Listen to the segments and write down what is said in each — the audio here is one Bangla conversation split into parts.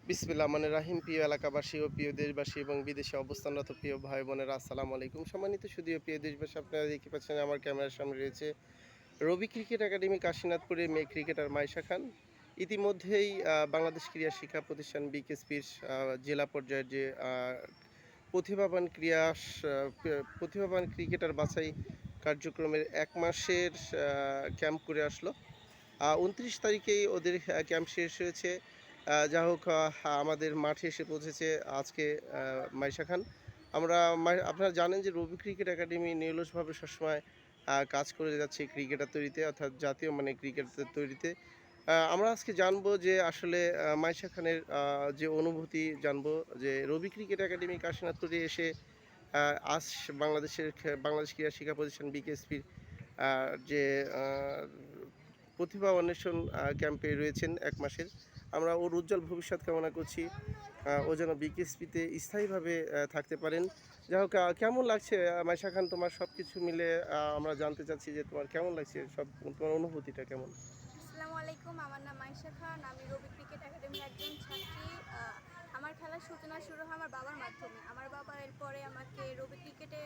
বিসমিল্লাহ মানে রাহিম। প্রিয় এলাকাবাসী ও প্রিয় দেশবাসী এবং বিদেশে অবস্থানরত প্রিয় ভাই বোনেরা, আসসালামু আলাইকুম। সম্মানিত সুধীয় প্রিয় দেশবাসী, আপনারা দেখতে পাচ্ছেন আমার ক্যামেরার সামনে রয়েছে রবি ক্রিকেট একাডেমি কাশীনাথপুরের মেয়ে ক্রিকেটার মাইশা খান। ইতিমধ্যেই বাংলাদেশ ক্রীড়া শিক্ষা প্রতিষ্ঠান বিকেএসপির জেলা পর্যায়ের যে প্রতিভাবান প্রতিভাবান ক্রিকেটার বাছাই কার্যক্রমের ১ মাসের ক্যাম্প করে আসলো। ২৯ তারিখেই ওদের ক্যাম্প শেষ হয়েছে। যা হোক, আমাদের মাঠে এসে পৌঁছেছে আজকে মাইশা খান। আপনারা জানেন যে রবি ক্রিকেট একাডেমি নিরলসভাবে সবসময় কাজ করে যাচ্ছে ক্রিকেটার তৈরিতে, অর্থাৎ জাতীয় মানের ক্রিকেটার তৈরিতে। আমরা আজকে জানবো যে আসলে মাইশা খানের যে অনুভূতি জানবো, যে রবি ক্রিকেট একাডেমি কাশীনাথপুরে এসে আজ বাংলাদেশ ক্রীড়া শিক্ষা প্রতিষ্ঠান বিকেএসপির যে আ প্রতিভা অন্বেষণ ক্যাম্পে রয়েছেন ১ মাসের। আমরা ওর উজ্জ্বল ভবিষ্যৎ কামনা করছি। ও যেন বিকেএসপিতে স্থায়ীভাবে থাকতে পারেন। যাই হোক, কেমন লাগছে মাইশা খান, তোমার সবকিছু মিলে আমরা জানতে চাচ্ছি যে তোমার কেমন লাগছে, তোমার অনুভূতিটা কেমন? আসসালামু আলাইকুম। আমার নাম মাইশা খান। আমি রবি ক্রিকেট একাডেমির একজন ছাত্রী। আমার খেলার সূচনা শুরু হয় আমার বাবার মাধ্যমে। আমার বাবা এরপরে আমাকে রবি ক্রিকেটে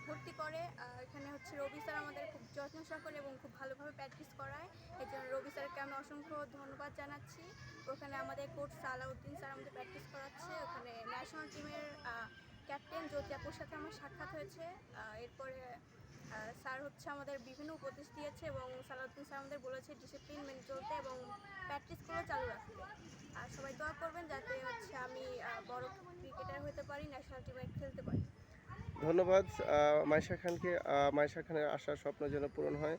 ভর্তি করে। এখানে হচ্ছে রবি স্যার আমাদের খুব যত্ন সহকারে এবং খুব ভালোভাবে প্র্যাকটিস করায়। এজন্য রবি স্যারকে আমি অসংখ্য ধন্যবাদ জানাচ্ছি। ওখানে আমাদের কোচ সালাউদ্দিন স্যার আমাদের প্র্যাকটিস করাচ্ছে। ওখানে ন্যাশনাল টিমের ক্যাপ্টেন জ্যোতি আপুর সাথে আমার সাক্ষাৎ হয়েছে। এরপরে স্যার হচ্ছে আমাদের বিভিন্ন উপদেশ দিয়েছে এবং সালাউদ্দিন স্যার আমাদের বলেছে ডিসিপ্লিন মেনে চলতে এবং প্র্যাকটিসগুলো চালু রাখতে। আর সবাই দোয়া করবেন যাতে হচ্ছে আমি বড় ক্রিকেটার হতে পারি, ন্যাশনাল টিমে খেলতে পারি। ধন্যবাদ মাইশা খানকে। মাইশা খানের আশা স্বপ্ন যেন পূরণ হয়।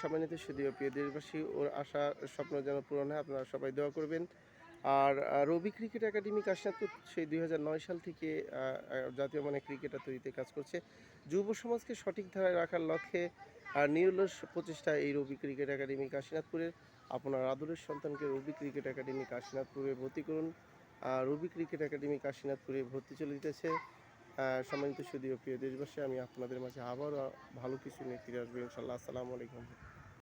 সম্মানিত সুধীয় প্রিয় দেশবাসী, ওর আশা স্বপ্ন যেন পূরণ হয়, আপনারা সবাই দোয়া করবেন। আর রবি ক্রিকেট একাডেমি কাশীনাথপুর সেই ২০০৯ সাল থেকে জাতীয় মানের ক্রিকেটার তৈরিতে কাজ করছে। যুব সমাজকে সঠিক ধারায় রাখার লক্ষ্যে নিরলস প্রচেষ্টা এই রবি ক্রিকেট একাডেমি কাশীনাথপুরের। আপনার আদরের সন্তানকে রবি ক্রিকেট একাডেমি কাশীনাথপুরে ভর্তি করুন। রবি ক্রিকেট একাডেমি কাশীনাথপুরে ভর্তি চলিতেছে। সম্মানিত সুধীয় প্রিয় দেশবাসী, আমি আপনাদের মাঝে আবারও ভালো কিছু নিয়ে ফিরে আসবো ইনশাআল্লাহ। আসসালামু আলাইকুম।